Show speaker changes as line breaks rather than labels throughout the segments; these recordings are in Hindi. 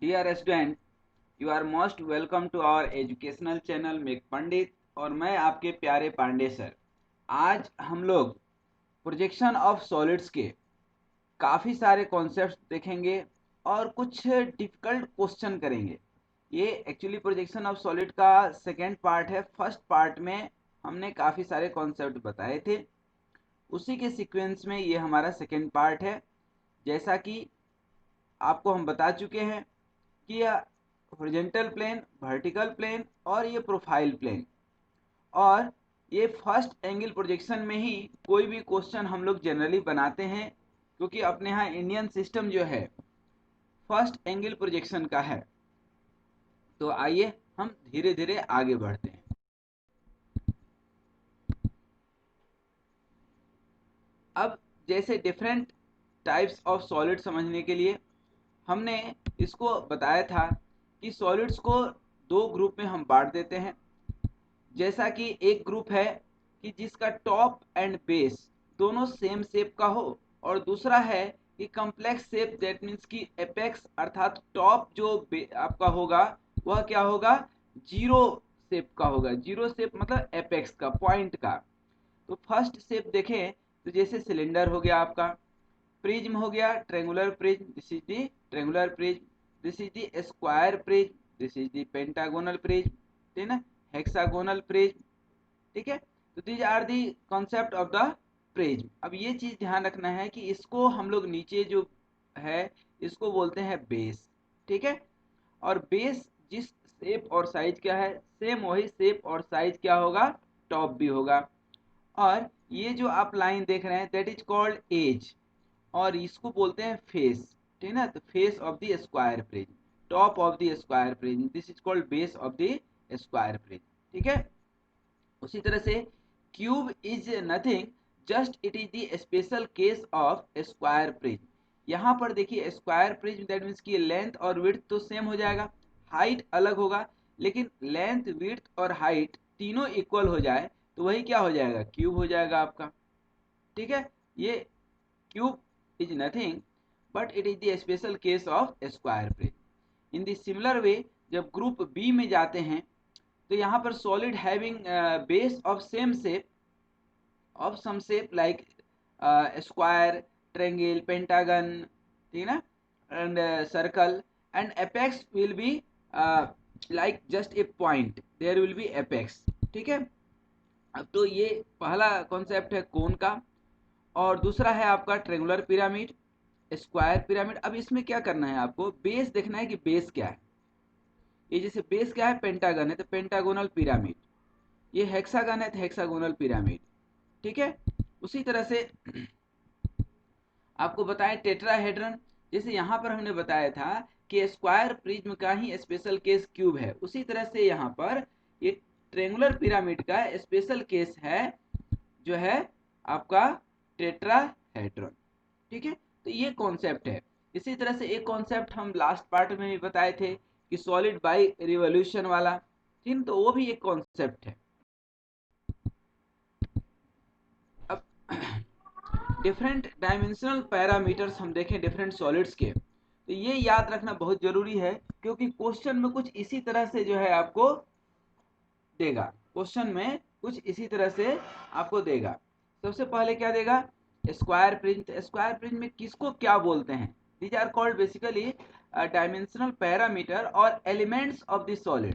Dear student, you are most welcome to our educational channel mech Pandit. और मैं आपके प्यारे पांडे सर। आज हम लोग प्रोजेक्शन ऑफ सॉलिड्स के काफ़ी सारे कॉन्सेप्ट्स देखेंगे और कुछ डिफिकल्ट क्वेश्चन करेंगे। ये एक्चुअली प्रोजेक्शन ऑफ सॉलिड का सेकेंड पार्ट है। फर्स्ट पार्ट में हमने काफ़ी सारे कॉन्सेप्ट बताए थे, उसी के सीक्वेंस में ये हमारा सेकेंड पार्ट है। जैसा कि आपको हम बता चुके हैं कि यह हॉरिजॉन्टल प्लेन, वर्टिकल प्लेन और ये प्रोफाइल प्लेन, और ये फर्स्ट एंगल प्रोजेक्शन में ही कोई भी क्वेश्चन हम लोग जनरली बनाते हैं, क्योंकि अपने यहाँ इंडियन सिस्टम जो है फर्स्ट एंगल प्रोजेक्शन का है। तो आइए हम धीरे धीरे आगे बढ़ते हैं। अब जैसे डिफरेंट टाइप्स ऑफ सॉलिड समझने के लिए हमने इसको बताया था कि सॉलिड्स को दो ग्रुप में हम बांट देते हैं। जैसा कि एक ग्रुप है कि जिसका टॉप एंड बेस दोनों सेम शेप का हो, और दूसरा है कि कॉम्प्लेक्स शेप, दैट मीन्स कि एपेक्स अर्थात टॉप जो आपका होगा वह क्या होगा, जीरो शेप का होगा। जीरो शेप मतलब एपेक्स का, पॉइंट का। तो फर्स्ट शेप देखें तो जैसे सिलेंडर हो गया आपका, प्रिज्म हो गया, triangular prism, this is the triangular prism, this is the square prism, this is the pentagonal prism, ठीक है ना, हेक्सागोनल प्रिज्म। ठीक है, तो these are the concept of the prism. अब ये चीज ध्यान रखना है कि इसको हम लोग नीचे जो है इसको बोलते हैं बेस। ठीक है, और बेस जिस शेप और साइज क्या है, सेम वही शेप और साइज क्या होगा, टॉप भी होगा। और ये जो आप लाइन देख रहे हैं दैट इज कॉल्ड एज, और इसको बोलते हैं फेस। ठीक है ना, तो face of the square prism, top of the square prism, this is called base of the square prism. ठीक है, उसी तरह से cube is nothing, just it is the special case of square prism. यहाँ पर देखिए स्क्वायर प्रिज्म दैट मीन्स की लेंथ और विड्थ तो सेम हो जाएगा, हाइट अलग होगा, लेकिन लेंथ, विड्थ और हाइट तीनों इक्वल हो जाए तो वही क्या हो जाएगा, क्यूब हो जाएगा आपका। ठीक है, ये cube is nothing but it is the special case of square prism. In the similar way जब ग्रुप बी में जाते हैं तो यहाँ पर solid having base of same shape of some shape like square, triangle, pentagon, ठीक है ना, and circle, and apex will be like just a point, there will be apex. ठीक है, अब तो ये पहला कॉन्सेप्ट है कोन का, और दूसरा है आपका ट्रेंगुलर पिरामिड, स्क्वायर पिरामिड। अब इसमें क्या करना है, आपको बेस देखना है कि बेस क्या है। ये जैसे बेस क्या है, पेंटागन है तो पेंटागोनल पिरामिड, ये हेक्सागन है तो हेक्सागोनल पिरामिड। ठीक है, उसी तरह से आपको बताएं टेट्राहेड्रन, जैसे यहाँ पर हमने बताया था कि स्क्वायर प्रिज्म का ही स्पेशल केस क्यूब है, उसी तरह से यहाँ पर ये ट्रेंगुलर पिरामिड का स्पेशल केस है जो है आपका टेट्राहेड्रन। ठीक है, तो ये कॉन्सेप्ट है। इसी तरह से एक कॉन्सेप्ट हम लास्ट पार्ट में भी बताए थे कि सॉलिड बाई रिवोल्यूशन वाला, ठीक, तो वो भी एक कॉन्सेप्ट है। अब डिफरेंट डायमेंशनल पैरामीटर्स हम देखें डिफरेंट सॉलिड्स के, तो ये याद रखना बहुत जरूरी है, क्योंकि क्वेश्चन में कुछ इसी तरह से जो है आपको देगा। क्वेश्चन में कुछ इसी तरह से आपको देगा। सबसे पहले क्या देगा, स्क्वायर प्रिज्म। स्क्वायर प्रिज्म में किसको क्या बोलते हैं, these are called basically dimensional parameter और एलिमेंट्स ऑफ द सॉलिड।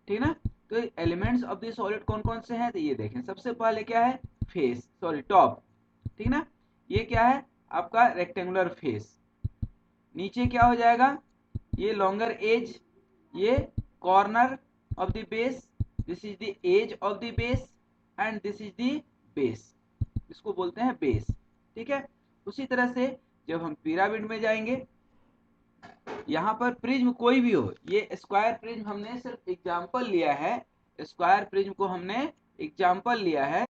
ठीक ना, तो एलिमेंट्स ऑफ द सॉलिड कौन कौन से हैं, तो ये देखें। सबसे पहले क्या है, फेस, सॉरी टॉप, ठीक ना, ये क्या है आपका रेक्टेंगुलर फेस। नीचे क्या हो जाएगा, ये लॉन्गर एज, ये corner of the base, this is the edge of the base, and this is the base, इसको बोलते हैं बेस। ठीक है, उसी तरह से जब हम पिरामिड में जाएंगे, यहाँ पर प्रिज्म कोई भी हो, ये स्क्वायर प्रिज्म हमने सिर्फ एग्जाम्पल लिया है, स्क्वायर प्रिज्म को हमने एग्जाम्पल लिया है।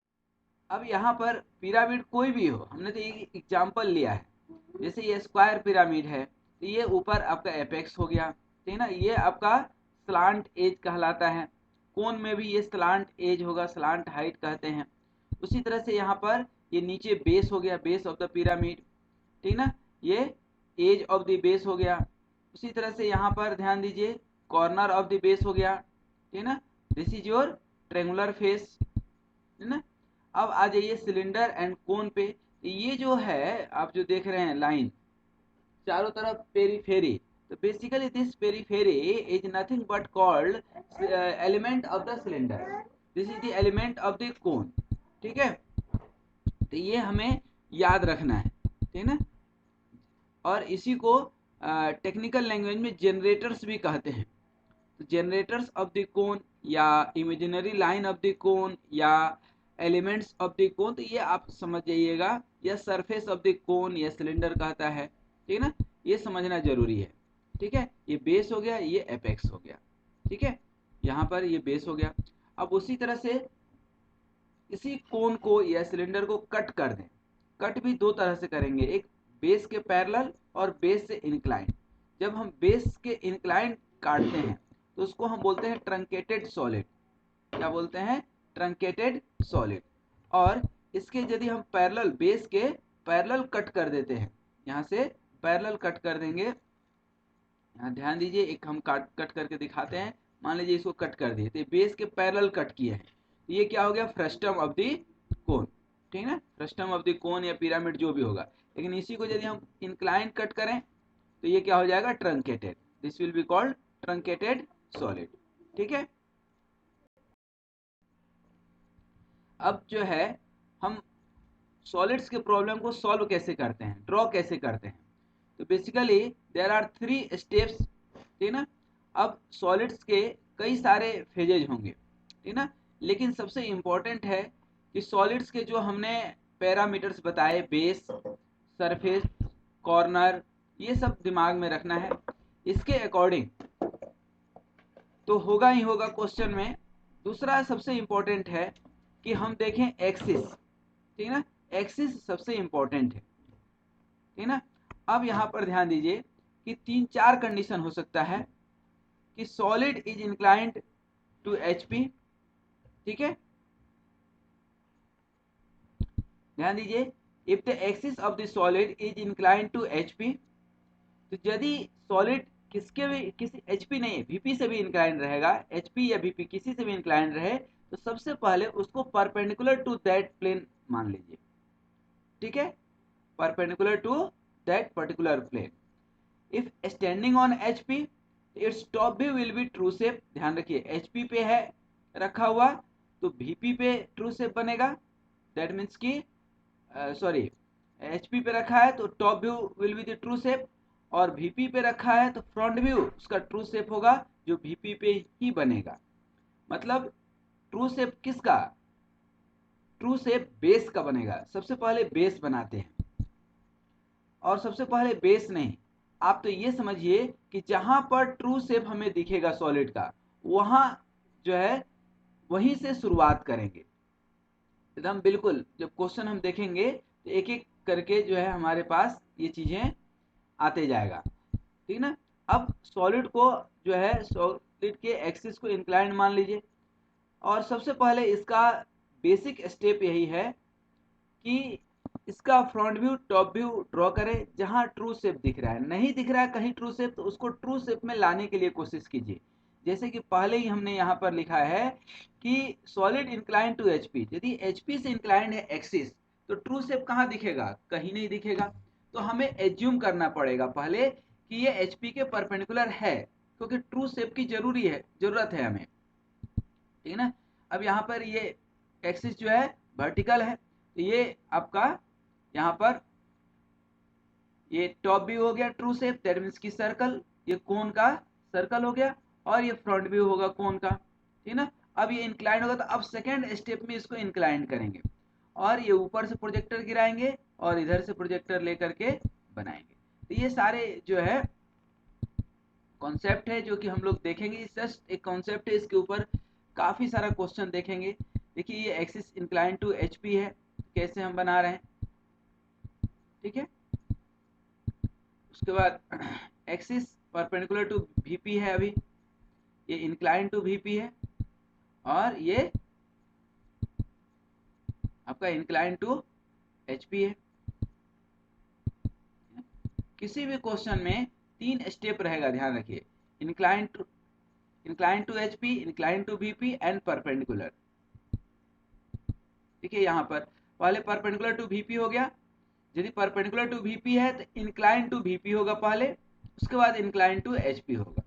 अब यहाँ पर पिरामिड कोई भी हो, हमने तो ये एग्जाम्पल लिया है। जैसे ये स्क्वायर पिरामिड है तो ये ऊपर आपका एपेक्स हो गया, ठीक है ना, ये आपका स्लांट एज कहलाता है। कोन में भी ये स्लांट एज होगा, स्लांट हाइट कहते हैं। उसी तरह से यहाँ पर ये नीचे बेस हो गया, बेस ऑफ द पिरामिड, ठीक ना, ये एज ऑफ द बेस हो गया। उसी तरह से यहाँ पर ध्यान दीजिए, कॉर्नर ऑफ द बेस हो गया, ठीक है ना, this is your triangular face, है ना। अब आ जाइए सिलेंडर एंड कोन पे। ये जो है आप जो देख रहे हैं लाइन चारों तरफ पेरीफेरी, तो basically this periphery is nothing but called element of the cylinder, this is the element of the cone, ठीक है। तो ये हमें याद रखना है, ठीक है ना। और इसी को टेक्निकल लैंग्वेज में जनरेटर्स भी कहते हैं। तो जनरेटर्स ऑफ द कोन या imaginary line of the cone या एलिमेंट्स ऑफ द कोन, तो ये आप समझ जाइएगा, या सरफेस ऑफ द कोन या सिलेंडर कहता है, ठीक है ना। ये समझना जरूरी है, ठीक है। ये बेस हो गया, ये एपेक्स हो गया, ठीक है। यहाँ पर ये बेस हो गया। अब उसी तरह से इसी कोन को या सिलेंडर को कट कर दें। कट भी दो तरह से करेंगे, एक बेस के पैरेलल और बेस से इंक्लाइन। जब हम बेस के इंक्लाइन काटते हैं तो उसको हम बोलते हैं ट्रंकेटेड सॉलिड। क्या बोलते हैं? Truncated solid. और इसके यदि हम पैरेलल, बेस के पैरेलल कट कर देते हैं, यहाँ से पैरेलल कट कर देंगे, यहाँ ध्यान दीजिए, एक हम कट करके दिखाते हैं। मान लीजिए इसको कट कर दिए, तो बेस के पैरेलल कट किए हैं, तो ये क्या हो गया? फ्रस्टम ऑफ द कोन, ठीक है ना। फ्रस्टम ऑफ द कोन या पिरामिड जो भी होगा। लेकिन इसी को यदि हम इंक्लाइन कट करें तो ये क्या हो जाएगा? Truncated. This will be called truncated solid, ठीक है। अब जो है हम सॉलिड्स के प्रॉब्लम को सॉल्व कैसे करते हैं, ड्रॉ कैसे करते हैं, तो बेसिकली देयर आर 3 स्टेप्स, ठीक है ना। अब सॉलिड्स के कई सारे फेजेज होंगे, ठीक है ना, लेकिन सबसे इम्पोर्टेंट है कि सॉलिड्स के जो हमने पैरामीटर्स बताए, बेस, सरफेस, कॉर्नर, ये सब दिमाग में रखना है। इसके अकॉर्डिंग तो होगा ही होगा क्वेश्चन में। दूसरा सबसे इम्पोर्टेंट है कि हम देखें एक्सिस, ठीक है ना। एक्सिस सबसे इम्पोर्टेंट है, ठीक है ना। अब यहाँ पर ध्यान दीजिए कि 3-4 कंडीशन हो सकता है कि solid is inclined to HP, ठीक है। ध्यान दीजिए, if the axis of the solid is inclined to HP, तो यदि सॉलिड किसके भी, किसी HP नहीं, VP से भी इंक्लाइंड रहेगा, HP या VP किसी से भी इंक्लाइंड रहे, तो सबसे पहले उसको परपेंडिकुलर टू दैट प्लेन मान लीजिए, ठीक है, perpendicular to that particular plane. If standing on HP, its top view will be true shape. ध्यान रखिए, HP पे है रखा हुआ तो VP पे ट्रू शेप बनेगा, दैट मीन्स कि सॉरी, HP पे रखा है तो top view will be the true shape, और VP पे रखा है तो फ्रंट व्यू उसका ट्रू शेप होगा जो VP पे ही बनेगा। मतलब ट्रू शेप किसका? ट्रू शेप बेस का बनेगा। सबसे पहले बेस बनाते हैं, और सबसे पहले बेस नहीं, आप तो ये समझिए कि जहां पर ट्रू शेप हमें दिखेगा सॉलिड का, वहां जो है वहीं से शुरुआत करेंगे एकदम बिल्कुल। जब क्वेश्चन हम देखेंगे तो एक एक करके जो है हमारे पास ये चीजें आते जाएगा, ठीक ना। अब सॉलिड को जो है, सॉलिड के एक्सिस को इंक्लाइंड मान लीजिए, और सबसे पहले इसका बेसिक स्टेप यही है कि इसका front view top view draw करें। जहां ट्रू शेप दिख रहा है, नहीं दिख रहा है कहीं ट्रू शेप, तो उसको ट्रू शेप में लाने के लिए कोशिश कीजिए। जैसे कि पहले ही हमने यहाँ पर लिखा है कि सॉलिड इंक्लाइन टू HP, यदि HP से इंक्लाइंड है एक्सिस, तो ट्रू शेप कहाँ दिखेगा? कहीं नहीं दिखेगा। तो हमें एज्यूम करना पड़ेगा पहले कि ये HP के परपेंडिकुलर है, क्योंकि ट्रू शेप की जरूरत है हमें, ठीक है ना। अब यहाँ पर ये एक्सिस जो है वर्टिकल है, तो ये आपका यहाँ पर ये टॉप व्यू हो गया ट्रू शेप, दैट मीन्स की सर्कल, ये कोन का सर्कल हो गया, और ये फ्रंट व्यू होगा कोन का, ठीक है ना। अब ये इंक्लाइन होगा, तो अब सेकेंड स्टेप में इसको इंक्लाइन करेंगे, और ये ऊपर से प्रोजेक्टर गिराएंगे और इधर से प्रोजेक्टर लेकर के बनाएंगे। तो ये सारे जो है कॉन्सेप्ट है जो कि हम लोग देखेंगे। जस्ट एक कॉन्सेप्ट है, इसके ऊपर काफी सारा क्वेश्चन देखेंगे। देखिए ये एक्सिस इंक्लाइन टू HP है, कैसे हम बना रहे हैं, ठीक है। उसके बाद एक्सिस परपेंडिकुलर टू VP है, अभी ये इंक्लाइन टू VP है, और ये आपका इंक्लाइन टू HP है। किसी भी क्वेश्चन में 3 स्टेप रहेगा, ध्यान रखिए। Incline to HP, incline to VP and perpendicular. देखिए यहाँ पर पहले परपेंडिकुलर टू VP हो गया, यदि परपेंडिकुलर टू VP है तो इंक्लाइन टू VP होगा पहले, उसके बाद इंक्लाइन टू HP होगा।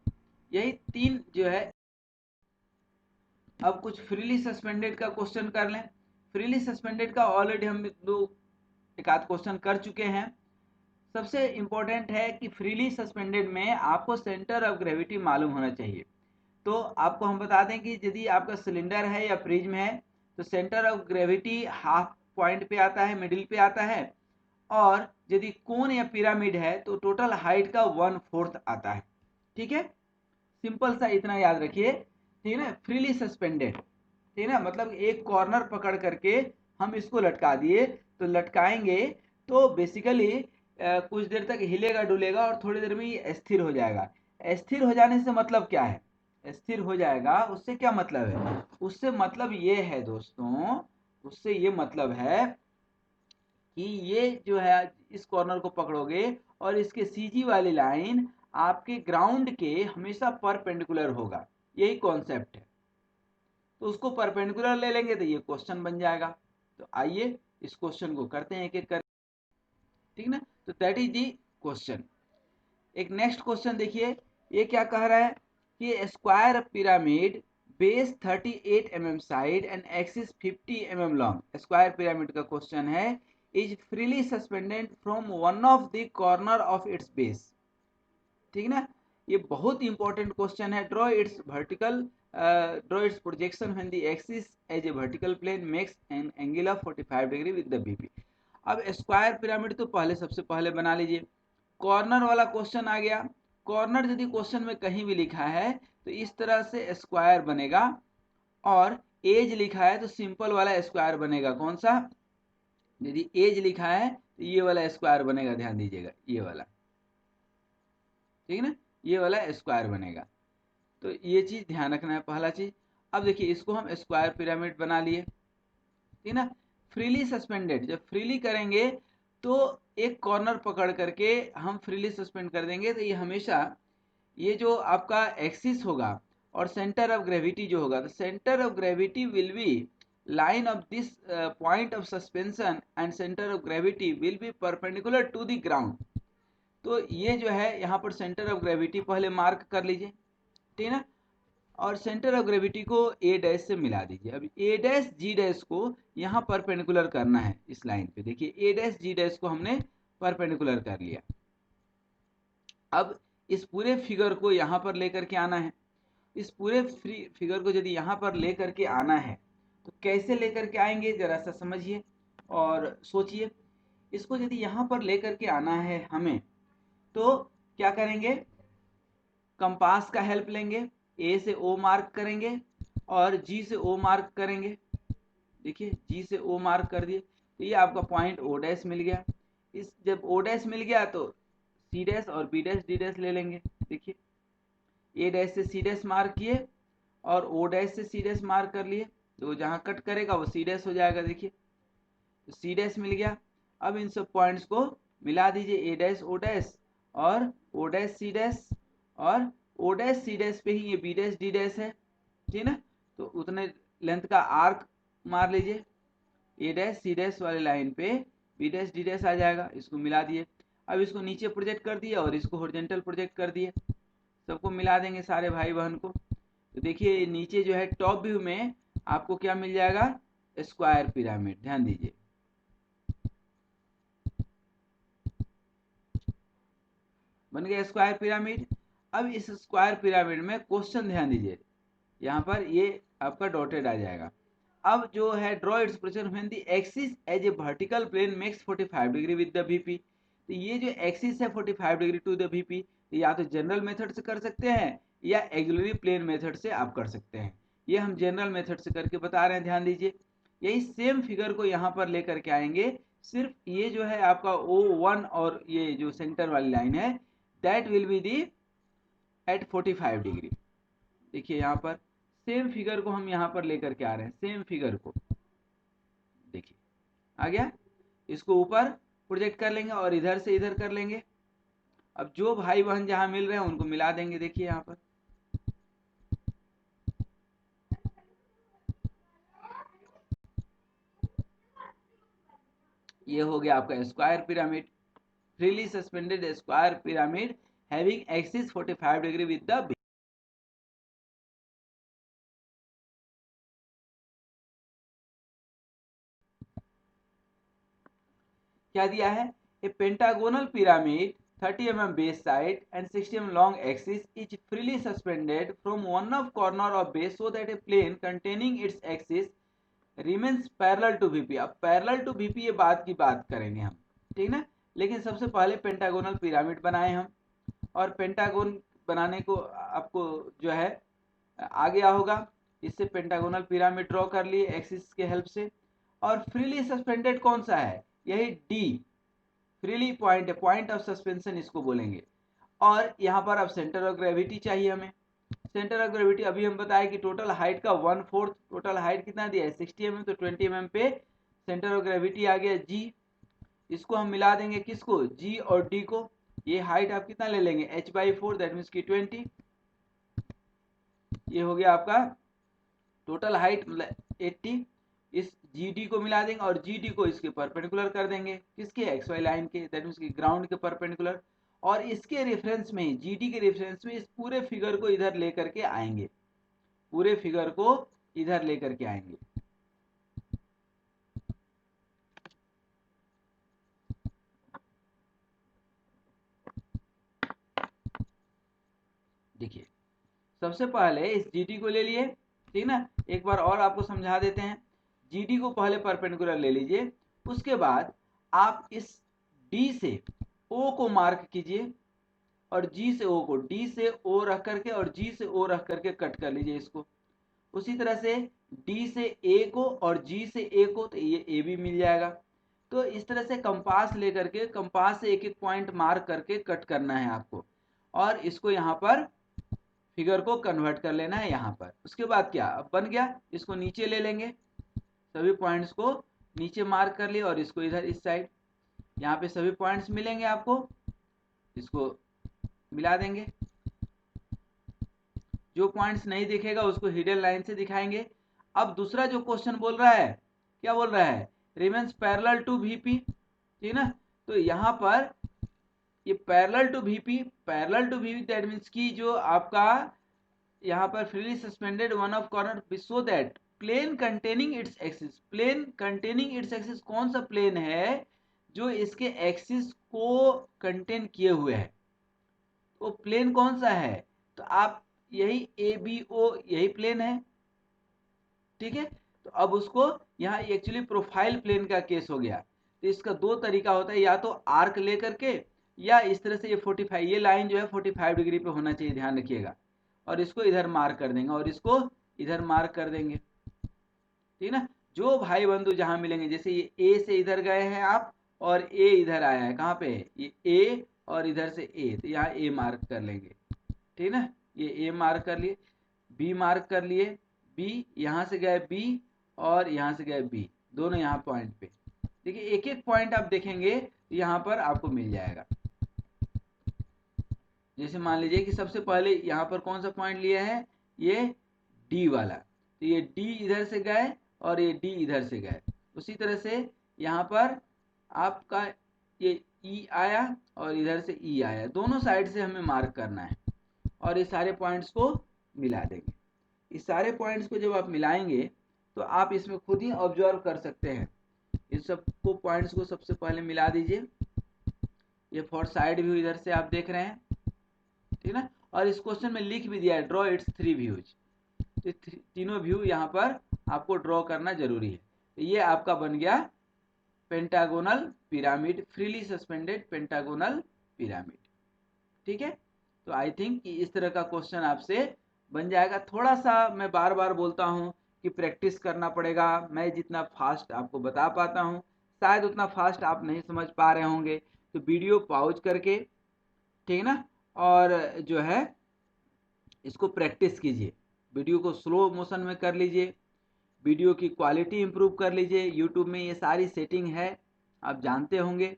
यही 3 जो है। अब कुछ फ्रीली सस्पेंडेड का क्वेश्चन कर लें। फ्रीली सस्पेंडेड का ऑलरेडी हम एक आध क्वेश्चन कर चुके हैं। सबसे इंपॉर्टेंट है कि फ्रीली सस्पेंडेड में आपको सेंटर ऑफ ग्रेविटी मालूम होना चाहिए। तो आपको हम बता दें कि यदि आपका सिलेंडर है या प्रिज्म है तो centre of gravity half point पे आता है, मिडिल पे आता है, और यदि कोन या पिरामिड है तो टोटल हाइट का 1/4 आता है। ठीक है, सिंपल सा इतना याद रखिए। ठीक है ना, फ्रीली सस्पेंडेड, ठीक है ना, मतलब एक कॉर्नर पकड़ करके हम इसको लटका दिए, तो लटकाएंगे तो बेसिकली कुछ देर तक हिलेगा डुलेगा और थोड़ी देर में ये स्थिर हो जाएगा। स्थिर हो जाने से मतलब क्या है, स्थिर हो जाएगा उससे क्या मतलब है, उससे मतलब ये है दोस्तों, उससे ये मतलब है कि ये जो है इस कॉर्नर को पकड़ोगे और इसके सीजी वाली लाइन आपके ग्राउंड के हमेशा परपेंडिकुलर होगा, यही कॉन्सेप्ट है। तो उसको परपेंडिकुलर ले लेंगे तो ये क्वेश्चन बन जाएगा। तो आइए इस क्वेश्चन को करते हैं एक एक कर, ठीक ना। तो दैट इज दी क्वेश्चन। एक नेक्स्ट क्वेश्चन देखिए, ये क्या कह रहा है कि square pyramid base 38 mm side and axis 50 mm long, square pyramid का क्वेश्चन है, is freely suspended from one of the corner of its base. ठीक ना, ये बहुत इंपॉर्टेंट क्वेश्चन है। Draw its vertical, draw its projection when the axis as a vertical plane makes an angle of 45 degree with the VP। अब स्क्वायर पिरामिड तो पहले सबसे पहले बना लीजिए। कॉर्नर वाला क्वेश्चन आ गया, कॉर्नर यदि क्वेश्चन में कहीं भी लिखा है तो इस तरह से स्क्वायर बनेगा, और एज लिखा है तो सिंपल वाला स्क्वायर बनेगा। कौन सा, यदि एज लिखा है तो ये वाला स्क्वायर बनेगा, ध्यान दीजिएगा ये वाला, ठीक है ना, ये वाला स्क्वायर बनेगा। तो ये चीज ध्यान रखना है, पहला चीज। अब देखिए इसको हम स्क्वायर पिरामिड बना लिए, ठीक ना। फ्रीली सस्पेंडेड, जब फ्रीली करेंगे तो एक कॉर्नर पकड़ करके हम फ्रीली सस्पेंड कर देंगे, तो ये हमेशा ये जो आपका एक्सिस होगा और सेंटर ऑफ ग्रेविटी जो होगा, तो centre of gravity will be line of this point of suspension and center of gravity will be perpendicular to the ground। तो ये जो है यहाँ पर सेंटर ऑफ ग्रेविटी पहले मार्क कर लीजिए, ठीक है ना, और सेंटर ऑफ ग्रेविटी को ए डैश से मिला दीजिए। अब ए डैश जी डैश को यहाँ परपेंडिकुलर करना है इस लाइन पे। देखिए ए डैश जी डैश को हमने परपेंडिकुलर कर लिया। अब इस पूरे फिगर को यहाँ पर लेकर के आना है। इस पूरे फिगर को यदि यहाँ पर लेकर के आना है तो कैसे लेकर के आएंगे, जरा सा समझिए और सोचिए। इसको यदि यहाँ पर लेकर के आना है हमें, तो क्या करेंगे, कंपास का हेल्प लेंगे, ए से ओ मार्क करेंगे और जी से ओ मार्क करेंगे। देखिए जी से ओ मार्क कर दिए तो ये आपका पॉइंट ओ डैश मिल गया। इस जब ओ डैश मिल गया तो सी डैश और बी डैश डी डैश ले लेंगे। देखिए ए डैश से सी डैश मार्क किए और ओ डैश से सी डैश मार्क कर लिए, तो जहाँ कट करेगा वो सी डैश हो जाएगा। देखिए तो सी डैश मिल गया। अब इन सब पॉइंट्स को मिला दीजिए, ए डैश ओ डैश और ओ डैश सी डैश, और ओ डैश सी डैश पे ही ये बी डैश डी डैश है, ठीक ना। तो उतने लेंथ का आर्क मार लीजिए, ए डैश सी डैश वाले लाइन पे बी डैश डी डैश आ जाएगा। इसको मिला दिए, अब इसको नीचे प्रोजेक्ट कर दिया और इसको हॉरिजॉन्टल प्रोजेक्ट कर दिए। सबको मिला देंगे सारे भाई बहन को, तो देखिए नीचे जो है टॉप व्यू में आपको क्या मिल जाएगा, स्क्वायर पिरामिड। ध्यान दीजिए बन गया स्क्वायर पिरामिड। अब इस स्क्वायर पिरामिड में क्वेश्चन ध्यान दीजिए, यहाँ पर ये आपका डॉटेड आ जाएगा। अब जो है draw its projection when the axis as a vertical plane makes 45 degree with the VP। तो ये जो एक्सिस है 45 डिग्री टू द VP, या तो जनरल मेथड से कर सकते हैं या एक्सिलरी प्लेन मेथड से आप कर सकते हैं। ये हम जनरल मेथड से करके बता रहे हैं, ध्यान दीजिए। यही सेम फिगर को यहाँ पर लेकर के आएंगे, सिर्फ ये जो है आपका O1 और ये जो सेंटर वाली लाइन है that will be the at 45 degree. देखिए यहाँ पर सेम फिगर को हम यहाँ पर लेकर के आ रहे हैं, सेम फिगर को देखिए आ गया। इसको ऊपर प्रोजेक्ट कर लेंगे और इधर से इधर कर लेंगे, अब जो भाई बहन जहां मिल रहे हैं उनको मिला देंगे। देखिए यहाँ पर ये हो गया आपका square pyramid, freely suspended square pyramid having axis 45 degree with the base. क्या दिया है? ए pentagonal pyramid 30 mm base side and 60 mm long axis is freely suspended from one of corner of base so that a plane containing its axis remains parallel to VP। अब parallel to VP ये बात की बात करेंगे हम, ठीक ना। लेकिन सबसे पहले पेंटागोनल पिरामिड बनाए हम, और पेंटागोन बनाने को आपको जो है आ गया होगा। इससे पेंटागोनल पिरामिड ड्रॉ कर लिए एक्सिस के हेल्प से। और फ्रीली सस्पेंडेड कौन सा है? यही डी, फ्रीली पॉइंट है, पॉइंट ऑफ सस्पेंशन इसको बोलेंगे। और यहाँ पर अब सेंटर ऑफ ग्रेविटी चाहिए हमें। सेंटर ऑफ ग्रेविटी अभी हम बताए कि टोटल हाइट का 1/4, टोटल हाइट कितना दिया है 60 mm, तो 20 mm पे सेंटर ऑफ ग्रेविटी आ गया जी। इसको हम मिला देंगे किसको? जी और डी को। ये हाइट आप कितना ले लेंगे? h/4, दैट मीन्स की 20। ये हो गया आपका टोटल हाइट मतलब 80। इस GD को मिला देंगे और GD को इसके परपेंडिकुलर कर देंगे, किसके? XY लाइन के, दैट मीन्स की ग्राउंड के परपेंडिकुलर। और इसके रेफरेंस में, GD के रेफरेंस में इस पूरे फिगर को इधर लेकर के आएंगे, पूरे फिगर को इधर लेकर के आएंगे। देखिए सबसे पहले इस GD को ले लिए, ठीक ना। एक बार और आपको समझा देते हैं। GD को पहले परपेंडिकुलर ले लीजिए, उसके बाद आप इस D से O को मार्क कीजिए, और G से O को, D से O रख करके और G से O रख करके कट कर लीजिए इसको। उसी तरह से D से A को और G से A को, तो ये A भी मिल जाएगा। तो इस तरह से कंपास लेकर के, कंपास से एक एक पॉइंट मार्क करके कट करना है आपको, और इसको यहाँ पर फिगर को कन्वर्ट कर लेना है यहाँ पर। उसके बाद क्या अब बन गया, इसको नीचे ले लेंगे, सभी पॉइंट्स को नीचे मार्क कर लिए और इसको इधर इस साइड, यहाँ पे सभी पॉइंट्स मिलेंगे आपको, इसको मिला देंगे। जो पॉइंट्स नहीं दिखेगा उसको हिडन लाइन से दिखाएंगे। अब दूसरा जो क्वेश्चन बोल रहा है, क्या बोल रहा है? रिमेन्स पैरेलल टू VP, ठीक ना। तो यहाँ पर ये parallel to VP, parallel to VP that means की जो आपका यहाँ पर freely suspended one of corner so that plane containing its axis, plane containing its axis कौन सा प्लेन है? जो इसके एक्सिस को कंटेन किए हुए है, तो प्लेन कौन सा है? तो आप यही ABO यही प्लेन है, ठीक है। तो अब उसको यहाँ एक्चुअली प्रोफाइल प्लेन का केस हो गया। तो इसका दो तरीका होता है, या तो आर्क लेकर के, या इस तरह से ये 45, ये लाइन जो है 45 डिग्री पे होना चाहिए, ध्यान रखिएगा। और इसको इधर मार्क कर देंगे और इसको इधर मार्क कर देंगे, ठीक ना। जो भाई बंधु जहां मिलेंगे, जैसे ये ए से इधर गए हैं आप, और ए इधर आया है, कहाँ पे है ये ए, और इधर से ए, तो यहाँ ए मार्क कर लेंगे, ठीक ना। ये ए मार्क कर लिए, बी मार्क कर लिए, बी यहाँ से गए बी, और यहाँ से गए बी, दोनों यहाँ पॉइंट पे। देखिए एक एक पॉइंट आप देखेंगे तो यहाँ पर आपको मिल जाएगा। जैसे मान लीजिए कि सबसे पहले यहाँ पर कौन सा पॉइंट लिया है? ये डी वाला, तो ये डी इधर से गए और ये डी इधर से गए। उसी तरह से यहाँ पर आपका ये ई आया और इधर से ई आया, दोनों साइड से हमें मार्क करना है, और ये सारे पॉइंट्स को मिला देंगे। इस सारे पॉइंट्स को जब आप मिलाएंगे तो आप इसमें खुद ही ऑब्जर्व कर सकते हैं। इस सबको पॉइंट्स को सबसे पहले मिला दीजिए। ये फॉर साइड व्यू इधर से आप देख रहे हैं, ठीक ना। और इस क्वेश्चन में लिख भी दिया है ड्रॉ इट्स 3 व्यूज, तो तीनों व्यू यहाँ पर आपको ड्रॉ करना जरूरी है। तो ये आपका बन गया pentagonal pyramid, freely suspended pentagonal pyramid, ठीक है। तो आई थिंक इस तरह का क्वेश्चन आपसे बन जाएगा। थोड़ा सा मैं बार बार बोलता हूँ कि प्रैक्टिस करना पड़ेगा। मैं जितना फास्ट आपको बता पाता हूँ, शायद उतना फास्ट आप नहीं समझ पा रहे होंगे, तो वीडियो पॉज करके, ठीक ना, और जो है इसको प्रैक्टिस कीजिए। वीडियो को स्लो मोशन में कर लीजिए, वीडियो की क्वालिटी इंप्रूव कर लीजिए। यूट्यूब में ये सारी सेटिंग है, आप जानते होंगे।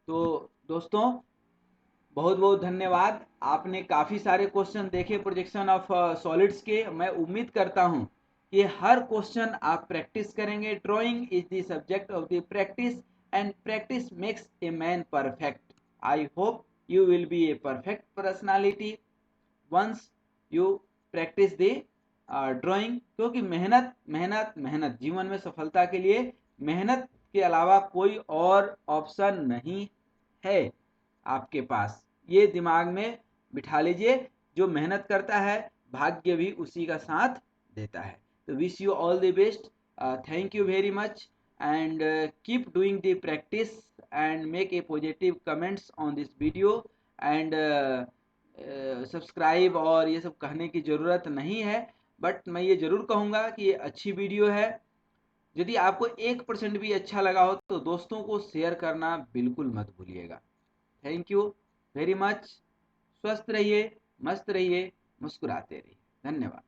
तो दोस्तों बहुत बहुत धन्यवाद। आपने काफ़ी सारे क्वेश्चन देखे प्रोजेक्शन ऑफ सॉलिड्स के। मैं उम्मीद करता हूं कि हर क्वेश्चन आप प्रैक्टिस करेंगे। Drawing is the subject of the practice and practice makes a man perfect. I hope you will be a perfect personality once you practice the drawing. क्योंकि मेहनत मेहनत मेहनत, जीवन में सफलता के लिए मेहनत के अलावा कोई और ऑप्शन नहीं है आपके पास। ये दिमाग में बिठा लीजिए, जो मेहनत करता है भाग्य भी उसी का साथ देता है। तो wish you all the best. Thank you very much and keep doing the practice and make a positive comments on this video and subscribe और ये सब कहने की ज़रूरत नहीं है, बट मैं ये ज़रूर कहूँगा कि ये अच्छी वीडियो है। यदि आपको 1% भी अच्छा लगा हो तो दोस्तों को शेयर करना बिल्कुल मत भूलिएगा। Thank you very much. स्वस्थ रहिए, मस्त रहिए, मुस्कुराते रहिए। धन्यवाद।